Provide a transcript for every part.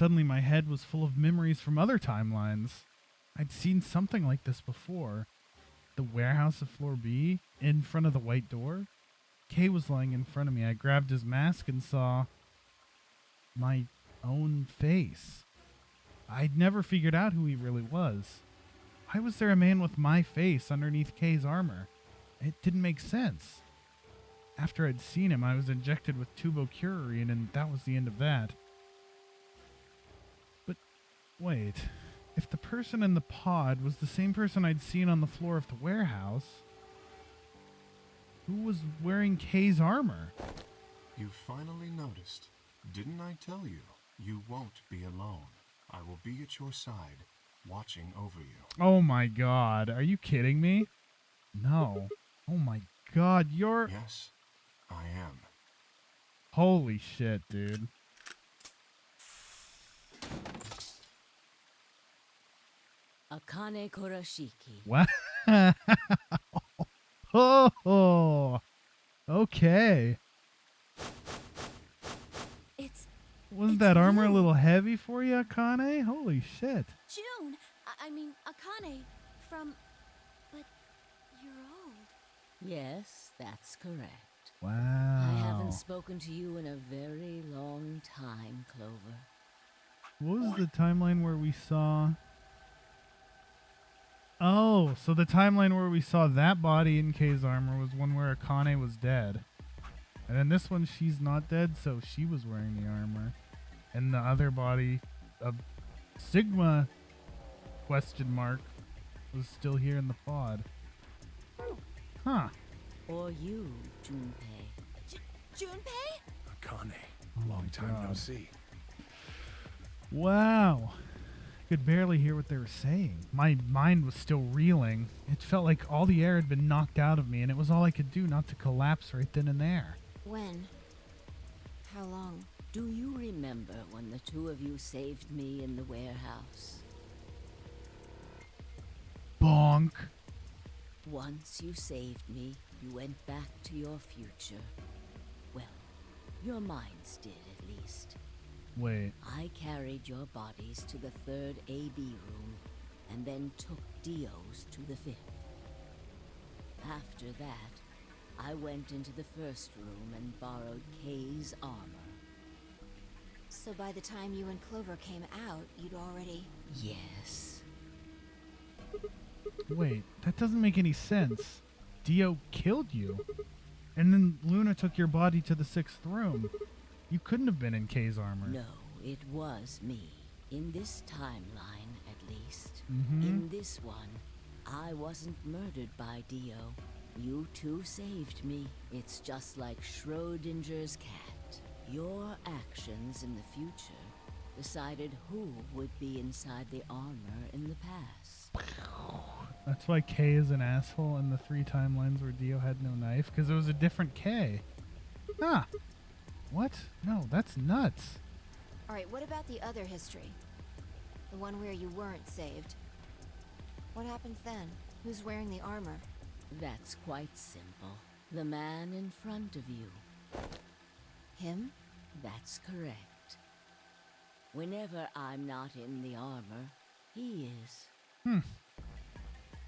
suddenly my head was full of memories from other timelines. I'd seen something like this before. The warehouse of floor B, in front of the white door. Kay was lying in front of me. I grabbed his mask and saw my own face. I'd never figured out who he really was. Why was there a man with my face underneath Kay's armor? It didn't make sense. After I'd seen him, I was injected with tubocurarine, and that was the end of that. But wait, if the person in the pod was the same person I'd seen on the floor of the warehouse, who was wearing Kay's armor? You finally noticed. Didn't I tell you? You won't be alone. I will be at your side, watching over you. Oh my god, are you kidding me? No. Oh my god, you're... Yes, I am. Holy shit, dude. Akane Kurashiki. What? Oh, okay. Wasn't that armor a little heavy for you, Akane? Holy shit. June! I mean, Akane from... But you're old. Yes, that's correct. Wow. I haven't spoken to you in a very long time, Clover. What was the timeline where we saw... Oh, so the timeline where we saw that body in Kay's armor was one where Akane was dead. And then this one, she's not dead, so she was wearing the armor. And the other body of Sigma, question mark, was still here in the pod. Huh. Or you, Junpei. Junpei? Akane, Oh long my time no God. see. Wow. I could barely hear what they were saying. My mind was still reeling. It felt like all the air had been knocked out of me, and it was all I could do not to collapse right then and there. When? How long? Do you remember when the two of you saved me in the warehouse? Bonk. Once you saved me, you went back to your future. Well, your minds did at least. Wait. I carried your bodies to the third AB room, and then took Dio's to the fifth. After that, I went into the first room and borrowed Kay's armor. So by the time you and Clover came out, you'd already... Yes. Wait, that doesn't make any sense. Dio killed you. And then Luna took your body to the sixth room. You couldn't have been in Kay's armor. No, it was me. In this timeline, at least. Mm-hmm. In this one, I wasn't murdered by Dio. You two saved me. It's just like Schrodinger's cat. Your actions in the future decided who would be inside the armor in the past. That's why Kay is an asshole in the 3 timelines where Dio had no knife, because it was a different Kay. Ah. What? No, that's nuts. Alright, what about the other history? The one where you weren't saved. What happens then? Who's wearing the armor? That's quite simple. The man in front of you. Him? That's correct. Whenever I'm not in the armor, he is.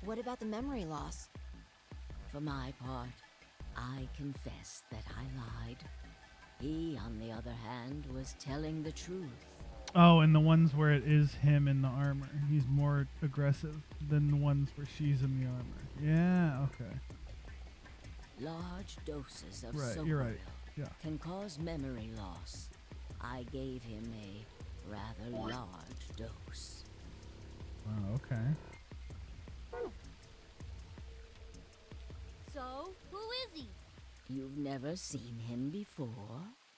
What about the memory loss? For my part, I confess that I lied. He, on the other hand, was telling the truth. Oh, and the ones where it is him in the armor. He's more aggressive than the ones where she's in the armor. Yeah, okay. Large doses of Right, Socoril you're right. Yeah. can cause memory loss. I gave him a rather large dose. Oh, okay. So, who is he? You've never seen him before?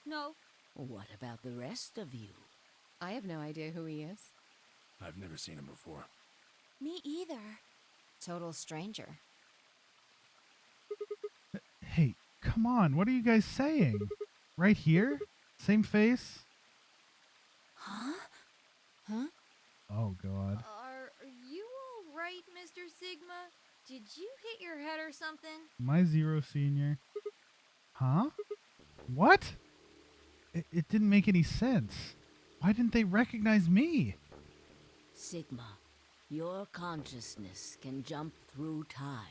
No. What about the rest of you? I have no idea who he is. I've never seen him before. Me either. Total stranger. Hey, come on. What are you guys saying? Right here? Same face? Huh? Huh? Oh, God. Are you all right, Mr. Sigma? Did you hit your head or something? My Zero Senior. Huh? What? It didn't make any sense. Why didn't they recognize me? Sigma, your consciousness can jump through time.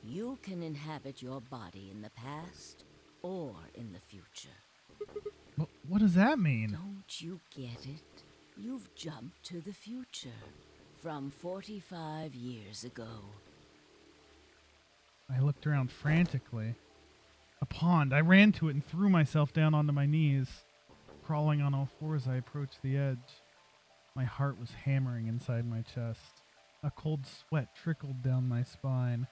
You can inhabit your body in the past or in the future. What does that mean? Don't you get it? You've jumped to the future from 45 years ago. I looked around frantically. A pond. I ran to it and threw myself down onto my knees. Crawling on all fours, I approached the edge. My heart was hammering inside my chest. A cold sweat trickled down my spine.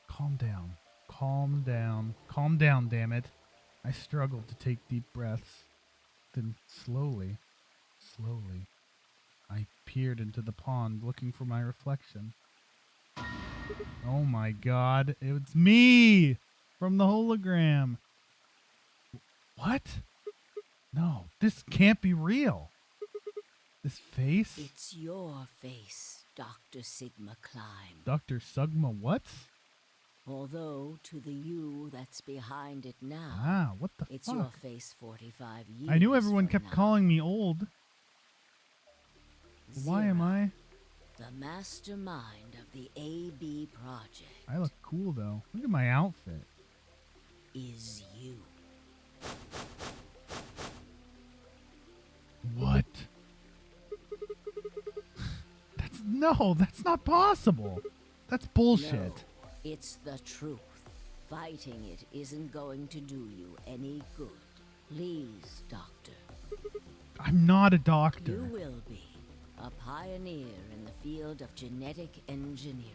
Calm down. Calm down. Calm down, damn it. I struggled to take deep breaths. Then slowly, I peered into the pond looking for my reflection. Oh my god, it's me! From the hologram. What? No, this can't be real. This face? It's your face, Dr. Sigma Klein. Dr. Sigma what? Although, to the you that's behind it now, Ah, what the it's fuck? your face 45 years I knew everyone from kept now. calling me old. Why am Zero, I? the mastermind of the AB project, I look cool though. Look at my outfit. is you. What? That's not possible. That's bullshit. No, it's the truth. Fighting it isn't going to do you any good. Please, Doctor. I'm not a doctor. You will be a pioneer in the field of genetic engineering.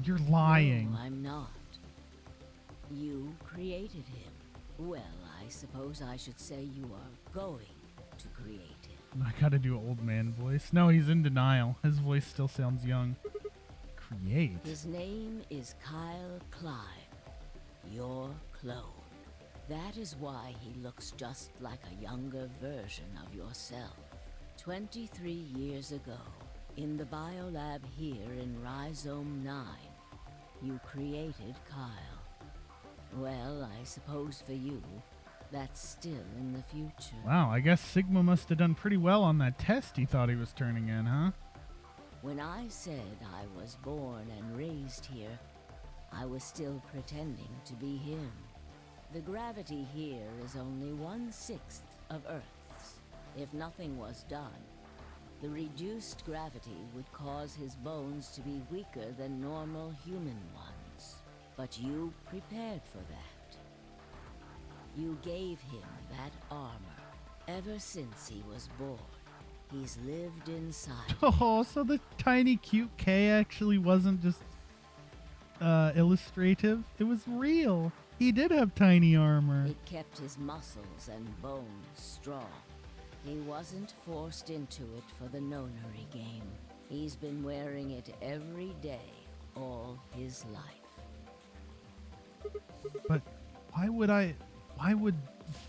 You're lying. No, I'm not. You created him. Well, I suppose I should say you are going to create him. I gotta do an old man voice. No, he's in denial. His voice still sounds young. Create. His name is Kyle Klein, your clone. That is why he looks just like a younger version of yourself. 23 years ago, in the biolab here in Rhizome 9, you created Kyle. Well, I suppose for you, that's still in the future. Wow, I guess Sigma must have done pretty well on that test he thought he was turning in, huh? When I said I was born and raised here, I was still pretending to be him. The gravity here is only 1/6 of Earth's. If nothing was done, the reduced gravity would cause his bones to be weaker than normal human ones. But you prepared for that. You gave him that armor. Ever since he was born, he's lived inside. Oh, so the tiny cute K actually wasn't just illustrative. It was real. He did have tiny armor. It kept his muscles and bones strong. He wasn't forced into it for the nonary game. He's been wearing it every day, all his life. But why would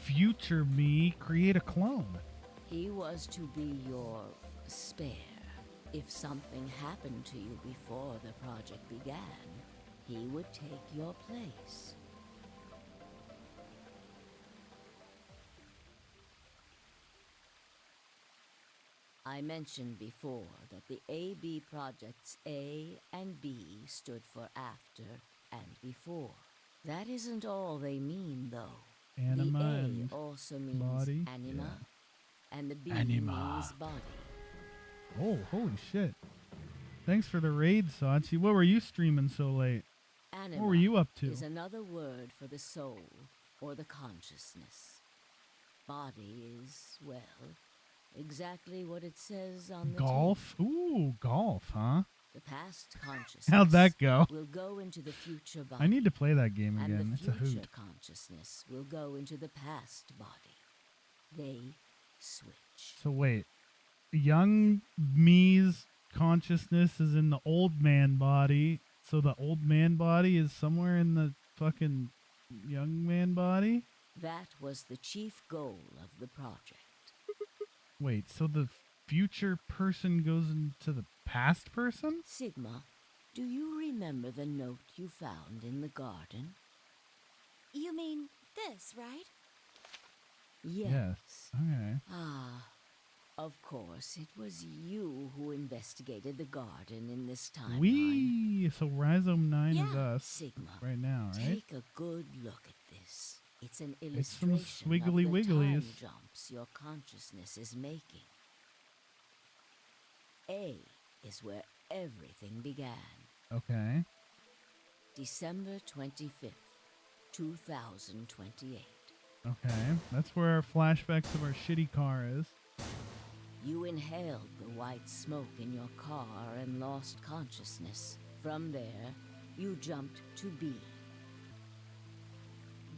future me create a clone? He was to be your spare. If something happened to you before the project began, he would take your place. I mentioned before that the AB projects A and B stood for after and before. That isn't all they mean, though. Anima the and A also means body? anima, and the B Anima. means body. Oh, holy shit. Thanks for the raid, Sachi. What were you streaming so late? Anima What were you up to? is another word for the soul or the consciousness. Body is, well, exactly what it says on the Golf? Ooh, golf, huh? tin. The past consciousness How'd that go? will go into the future body. I need to play that game and again. the It's a future hoot. consciousness will go into the past body. They switch. So wait. Young me's consciousness is in the old man body. So the old man body is somewhere in the fucking young man body? That was the chief goal of the project. Wait, so the future person goes into the past person? Sigma, do you remember the note you found in the garden? You mean this, right? Yes. Okay. Ah, Of course, it was you who investigated the garden in this timeline. So Rhizome 9 is Yeah, us Sigma. right now, right? Take a good look at this. It's an It's some illustration swiggly of the time wigglies. jumps your consciousness is making. A is where everything began. Okay. December 25th, 2028. Okay. That's where our flashbacks of our shitty car is. You inhaled the white smoke in your car and lost consciousness. From there, you jumped to B.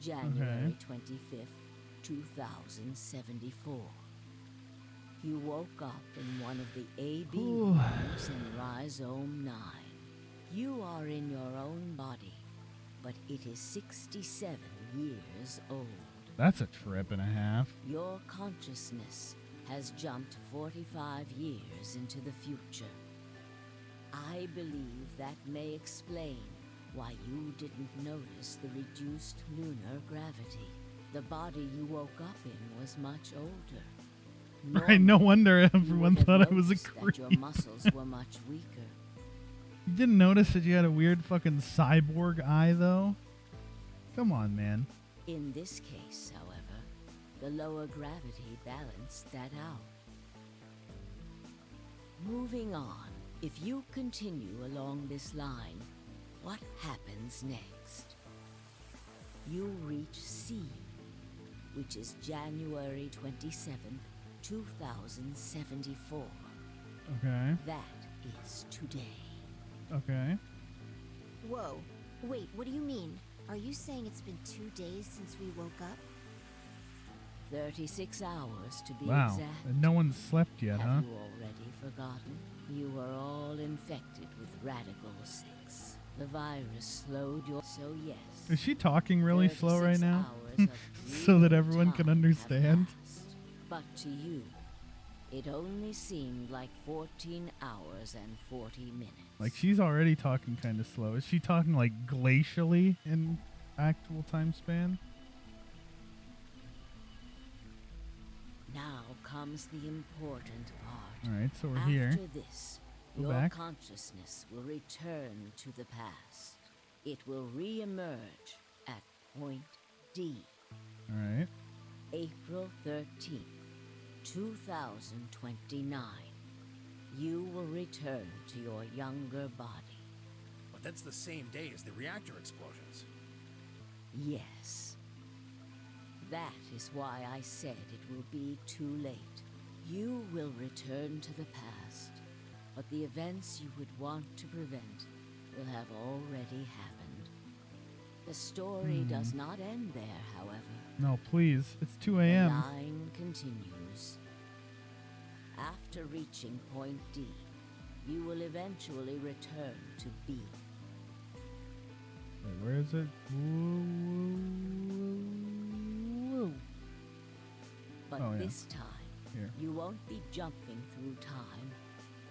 January 25th, 2074. You woke up in one of the AB rooms in Rhizome 9. You are in your own body, but it is 67 years old. That's a trip and a half. Your consciousness has jumped 45 years into the future. I believe that may explain why you didn't notice the reduced lunar gravity. The body you woke up in was much older. Right, no wonder You everyone would have thought I was a noticed creep. that your muscles were much weaker. You didn't notice that you had a weird fucking cyborg eye, though? Come on, man. In this case, however, the lower gravity balanced that out. Moving on, if you continue along this line, what happens next? You reach C, which is January 27th, 2074. Okay. That is today. Okay. Whoa. Wait, what do you mean? Are you saying it's been 2 days since we woke up? 36 hours to be Wow. exact. And no one slept yet, huh? Have you already forgotten? You were all infected with Radical 6. The virus slowed your... So yes. Is she talking really slow right 36 now? hours of So that real everyone can time have understand? passed. But to you, it only seemed like 14 hours and 40 minutes. Like, she's already talking kind of slow. Is she talking, like, glacially in actual time span? Now comes the important part. Alright, so we're After here. this, Go your back. consciousness will return to the past. It will re-emerge at point D, Alright. April 13th, 2029. You will return to your younger body. But that's the same day as the reactor explosions. Yes. That is why I said it will be too late. You will return to the past, but the events you would want to prevent will have already happened. The story does not end there, however. No, please. It's 2 The a.m. line continues. After reaching point D, you will eventually return to B. Wait, where is it? Woo. But Oh, yeah. this time, Here. you won't be jumping through time,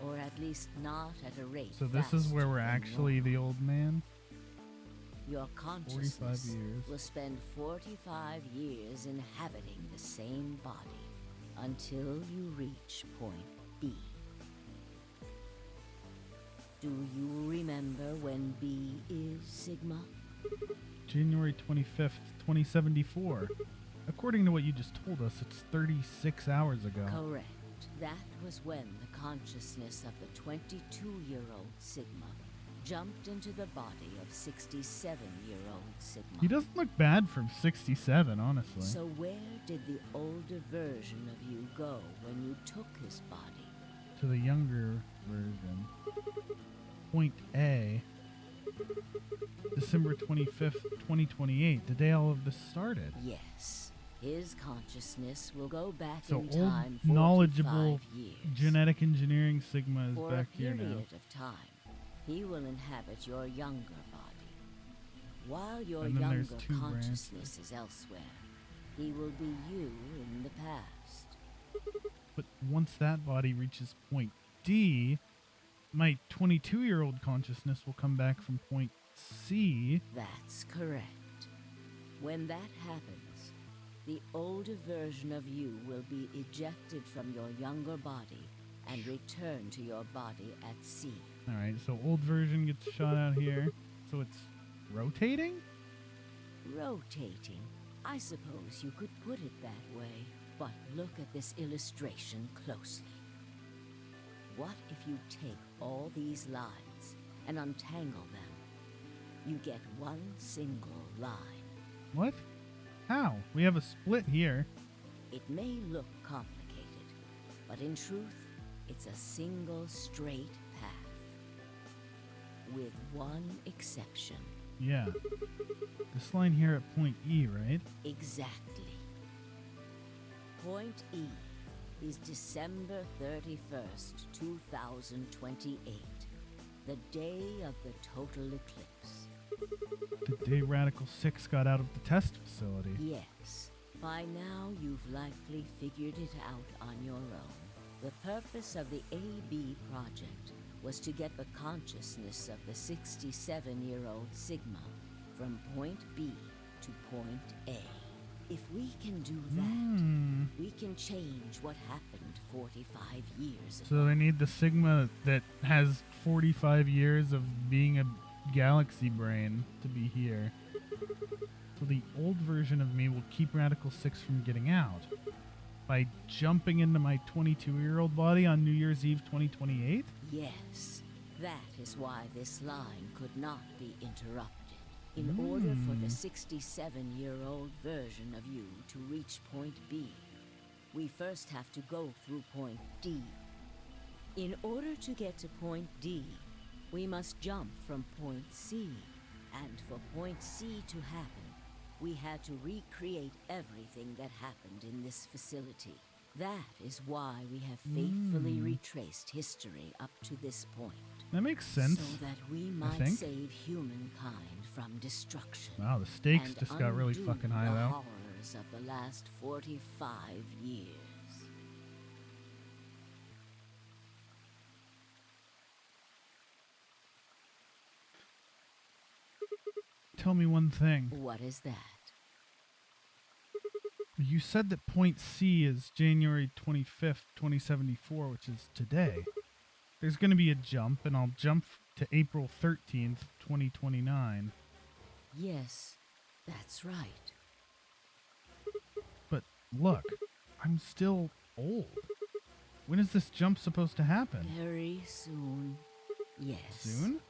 or at least not at a rate. So this is where we're faster than actually the normal. old man? Your 45 consciousness years. will spend 45 years inhabiting the same body until you reach point B. Do you remember when B is, Sigma? January 25th, 2074. According to what you just told us, it's 36 hours ago. Correct. That was when the consciousness of the 22-year-old Sigma jumped into the body of 67-year-old Sigma. He doesn't look bad from 67, honestly. So where did the older version of you go when you took his body? To the younger version. Point A. December 25th, 2028, the day all of this started. Yes. His consciousness will go back So in old, time 45 knowledgeable years. genetic engineering Sigma is For back a here period now. of time, he will inhabit your younger body. While your And then there's younger 2 consciousness is elsewhere, he will be you in the past. But once that body reaches point D, my 22-year-old consciousness will come back from point, C. That's correct. When that happens, The older version of you will be ejected from your younger body and return to your body at sea. Alright, so old version gets shot out here. So it's rotating? Rotating. I suppose you could put it that way. But look at this illustration closely. What if you take all these lines and untangle them? You get one single line. What? How? We have a split here. It may look complicated, but in truth, it's a single straight path. With one exception. Yeah. This line here at point E, right? Exactly. Point E is December 31st, 2028, the day of the total eclipse. The day Radical 6 got out of the test facility. Yes. By now, you've likely figured it out on your own. The purpose of the AB project was to get the consciousness of the 67-year-old Sigma from point B to point A. If we can do that, we can change what happened 45 years ago. So they need the Sigma that has 45 years of being a galaxy brain to be here. So the old version of me will keep Radical 6 from getting out by jumping into my 22-year-old body on New Year's Eve 2028? Yes, that is why this line could not be interrupted. In order for the 67-year-old version of you to reach point B, we first have to go through point D. In order to get to point D, we must jump from point C. And for point C to happen, we had to recreate everything that happened in this facility. That is why we have faithfully retraced history up to this point. That makes sense. So that we might save humankind from destruction. Wow, the stakes and just got really undo fucking high, the though. horrors of the last 45 years. Tell me one thing. What is that? You said that point C is January 25th, 2074, which is today. There's going to be a jump, and I'll jump to April 13th, 2029. Yes, that's right. But look, I'm still old. When is this jump supposed to happen? Very soon. Yes. Soon?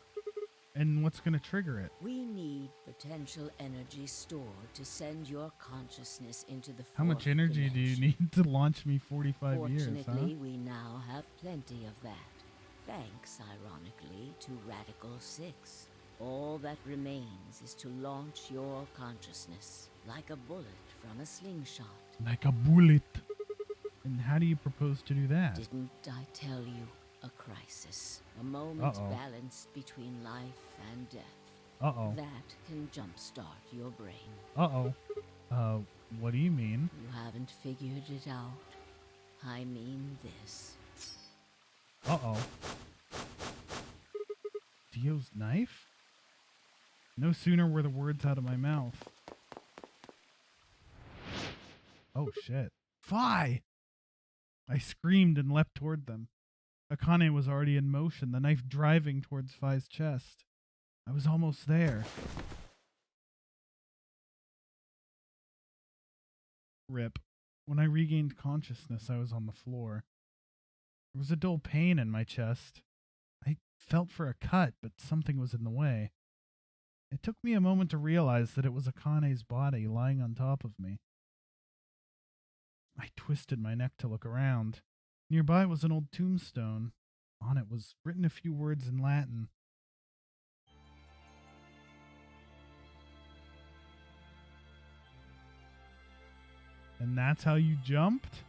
And what's going to trigger it? We need potential energy stored to send your consciousness into the How much fourth energy do you dimension. need to launch me 45 years, huh? Fortunately, we now have plenty of that. Thanks, ironically, to Radical 6. All that remains is to launch your consciousness, like a bullet from a slingshot. Like a bullet. And how do you propose to do that? Didn't I tell you? A crisis. A moment balanced between life and death. Uh-oh. That can jumpstart your brain. Uh-oh. What do you mean? You haven't figured it out. I mean this. Uh-oh. Dio's knife? No sooner were the words out of my mouth. Oh, shit. Fly! I screamed and leapt toward them. Akane was already in motion, the knife driving towards Phi's chest. I was almost there. Rip. When I regained consciousness, I was on the floor. There was a dull pain in my chest. I felt for a cut, but something was in the way. It took me a moment to realize that it was Akane's body lying on top of me. I twisted my neck to look around. Nearby was an old tombstone. On it was written a few words in Latin. And that's how you jumped?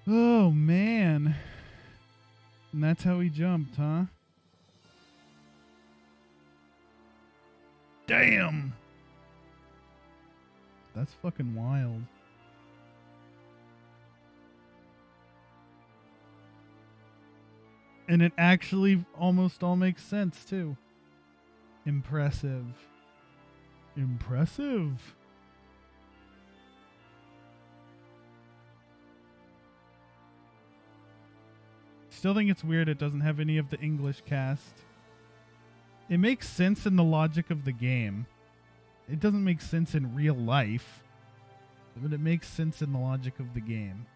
Oh, man. And that's how he jumped, huh? Damn! That's fucking wild. And it actually almost all makes sense, too. Impressive. Impressive. Still think it's weird it doesn't have any of the English cast. It makes sense in the logic of the game. It doesn't make sense in real life, but it makes sense in the logic of the game.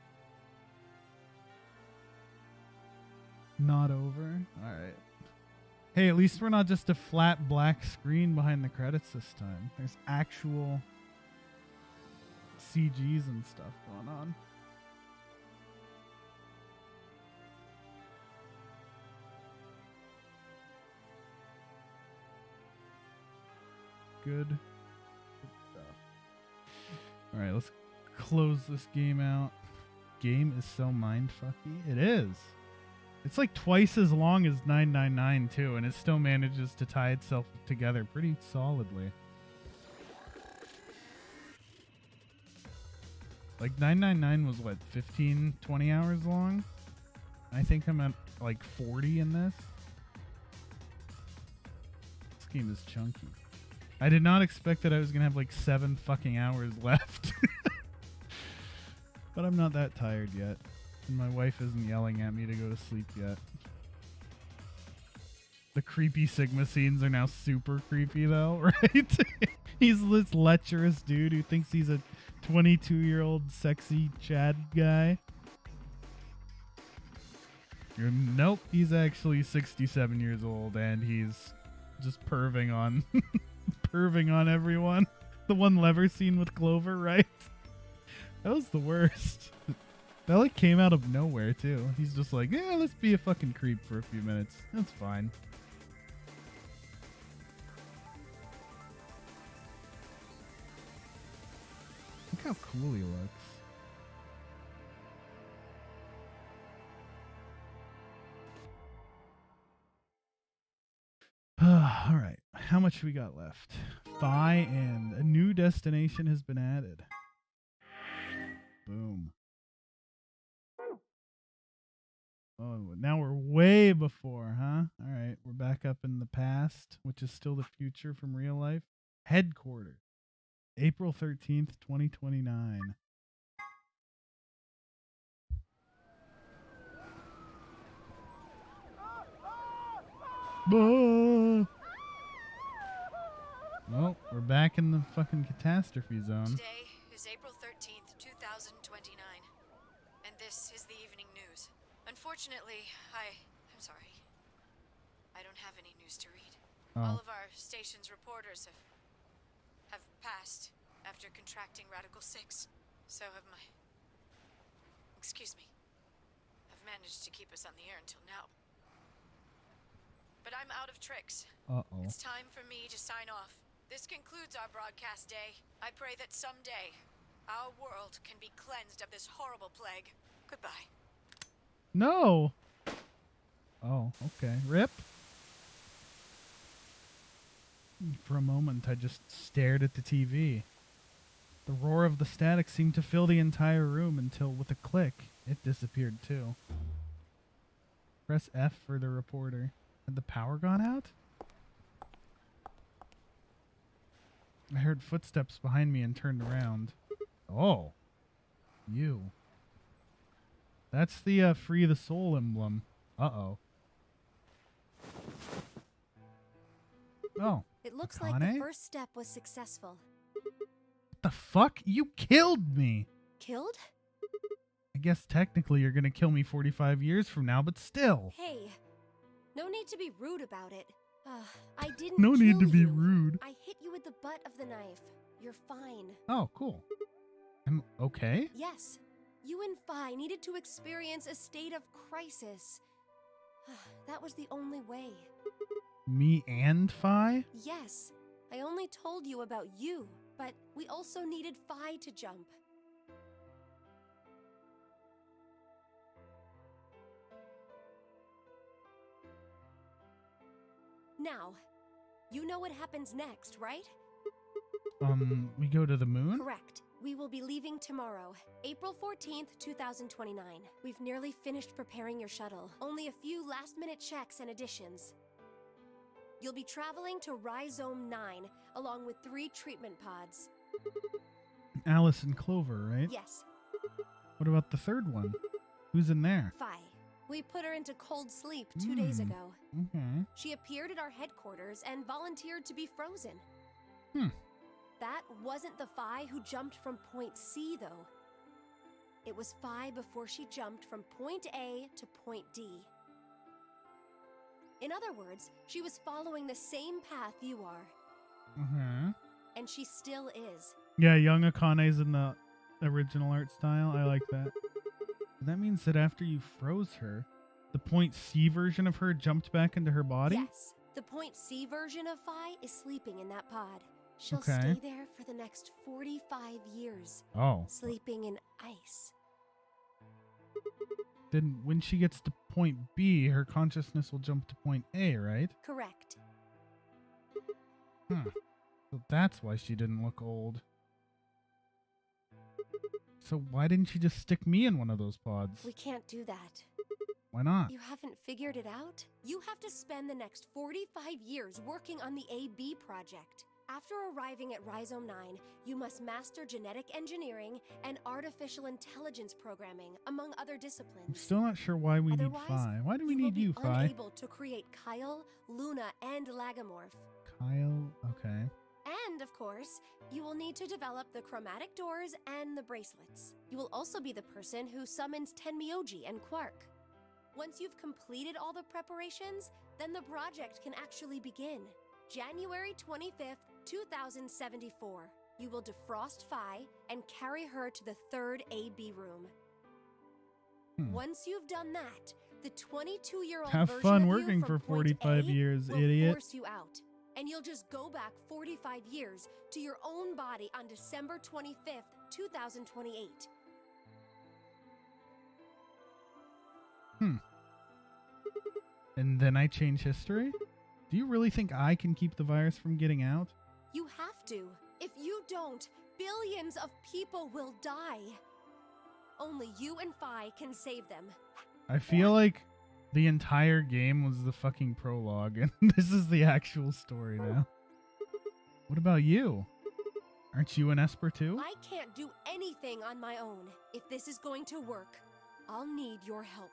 Not over? Alright. Hey, at least we're not just a flat black screen behind the credits this time. There's actual CGs and stuff going on. Good stuff. Alright, let's close this game out. Game is so mindfucky. It is. It's like twice as long as 999 too, and it still manages to tie itself together pretty solidly. Like 999 was what, 15, 20 hours long? I think I'm at like 40 in this. This game is chunky. I did not expect that I was going to have like 7 fucking hours left. But I'm not that tired yet. And my wife isn't yelling at me to go to sleep yet. The creepy Sigma scenes are now super creepy though, right? He's this lecherous dude who thinks he's a 22-year-old sexy Chad guy. Nope, he's actually 67 years old and he's just perving on perving on everyone. The one lever scene with Clover, right? That was the worst. That like came out of nowhere too. He's just like, yeah, let's be a fucking creep for a few minutes. That's fine. Look how cool he looks. All right. How much we got left? Phi and a new destination has been added. Boom. Oh, now we're way before, huh? All right. We're back up in the past, which is still the future from real life. Headquarters. April 13th, 2029. Well, we're back in the fucking catastrophe zone. Today is April 13th, 2029, and this is the evening news. Unfortunately, I'm sorry. I don't have any news to read. Oh. All of our station's reporters have passed after contracting Radical 6. So have my... Excuse me. Have managed to keep us on the air until now. But I'm out of tricks. Uh-oh. It's time for me to sign off. This concludes our broadcast day. I pray that someday our world can be cleansed of this horrible plague. Goodbye. No. Oh, okay. Rip. For a moment, I just stared at the TV. The roar of the static seemed to fill the entire room until, with a click, it disappeared too. Press F for the reporter. Had the power gone out? I heard footsteps behind me and turned around. Oh. You. That's the Free the Soul emblem. Uh-oh. Oh. It looks like Akane? the first step was successful. What the fuck? You killed me! Killed? I guess technically you're gonna kill me 45 years from now, but still. Hey, no need to be rude about it. I didn't No need to kill be you. rude. I hit you with the butt of the knife. You're fine. Oh, cool. I'm okay? Yes, you and Phi needed to experience a state of crisis. That was the only way. Me and Phi? Yes, I only told you about you, but we also needed Phi to jump. Now, you know what happens next, right? We go to the moon? Correct. We will be leaving tomorrow, April 14th, 2029. We've nearly finished preparing your shuttle. Only a few last-minute checks and additions. You'll be traveling to Rhizome 9, along with 3 treatment pods. Alice and Clover, right? Yes, What about the third one? Who's in there? Phi. We put her into cold sleep 2 days ago. Okay. She appeared at our headquarters and volunteered to be frozen. That wasn't the Phi who jumped from point C, though. It was Phi before she jumped from point A to point D. In other words, she was following the same path you are. And she still is. Yeah, young Akane's in the original art style. I like that. That means that after you froze her, the point C version of her jumped back into her body? Yes, the point C version of Phi is sleeping in that pod. She'll Okay. stay there for the next 45 years, Oh. sleeping in ice. Then when she gets to point B, her consciousness will jump to point A, right? Correct. So that's why she didn't look old. So why didn't she just stick me in one of those pods? We can't do that. Why not? You haven't figured it out? You have to spend the next 45 years working on the AB project. After arriving at Rhizome 9, you must master genetic engineering and artificial intelligence programming, among other I'm disciplines. still not sure why we need Otherwise, Phi. Why do we will need be you, Phi? unable to create Kyle, Luna, and Lagomorph. Kyle, okay. And, of course, you will need to develop the chromatic doors and the bracelets. You will also be the person who summons Tenmyoji and Quark. Once you've completed all the preparations, then the project can actually begin. January 25th, 2074. You will defrost Phi and carry her to the 3rd AB room. Once you've done that, the 22-year-old Have version fun of you working from for point 45 A years, will idiot. force you out, and you'll just go back 45 years to your own body on December 25th, 2028. And then I change history? Do you really think I can keep the virus from getting out? You have to. If you don't, billions of people will die. Only you and Phi can save them. I feel like the entire game was the fucking prologue, and this is the actual story now. What about you? Aren't you an Esper too? I can't do anything on my own. If this is going to work, I'll need your help.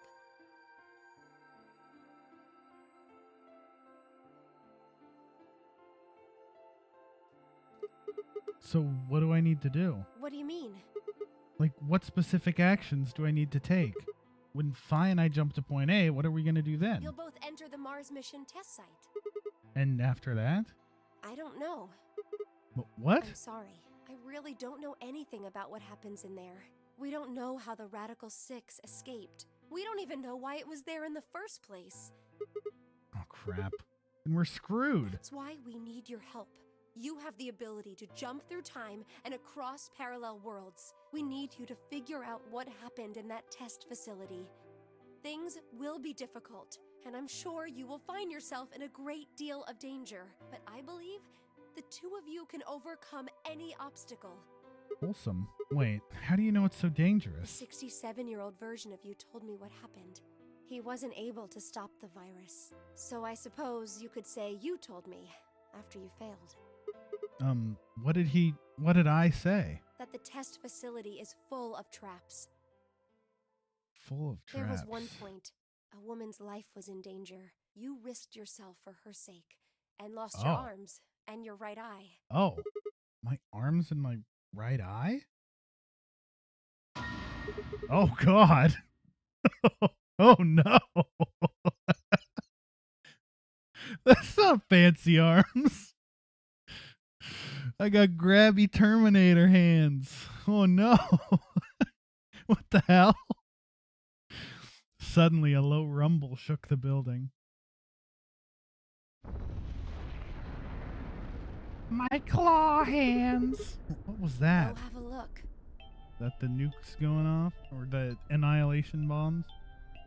So what do I need to do? What do you mean? Like, what specific actions do I need to take? When Phi and I jump to point A, what are we going to do then? You'll both enter the Mars mission test site. And after that? I don't know. What? I'm sorry. I really don't know anything about what happens in there. We don't know how the Radical Six escaped. We don't even know why it was there in the first place. Oh, crap. And we're screwed. That's why we need your help. You have the ability to jump through time and across parallel worlds. We need you to figure out what happened in that test facility. Things will be difficult, and I'm sure you will find yourself in a great deal of danger. But I believe the two of you can overcome any obstacle. Wholesome. Wait, how do you know it's so The dangerous? 67-year-old version of you told me what happened. He wasn't able to stop the virus. So I suppose you could say you told me after you failed. What did I say? That the test facility is full of traps. Full of traps. There was one point. A woman's life was in danger. You risked yourself for her sake and lost your Oh. arms and your right eye. Oh, my arms and my right eye? Oh, God. Oh, no. That's not fancy arms. I got grabby Terminator hands. Oh, no. What the hell? Suddenly, a low rumble shook the building. My claw hands. What was that? Go have a look. That the nukes going off? Or the annihilation bombs?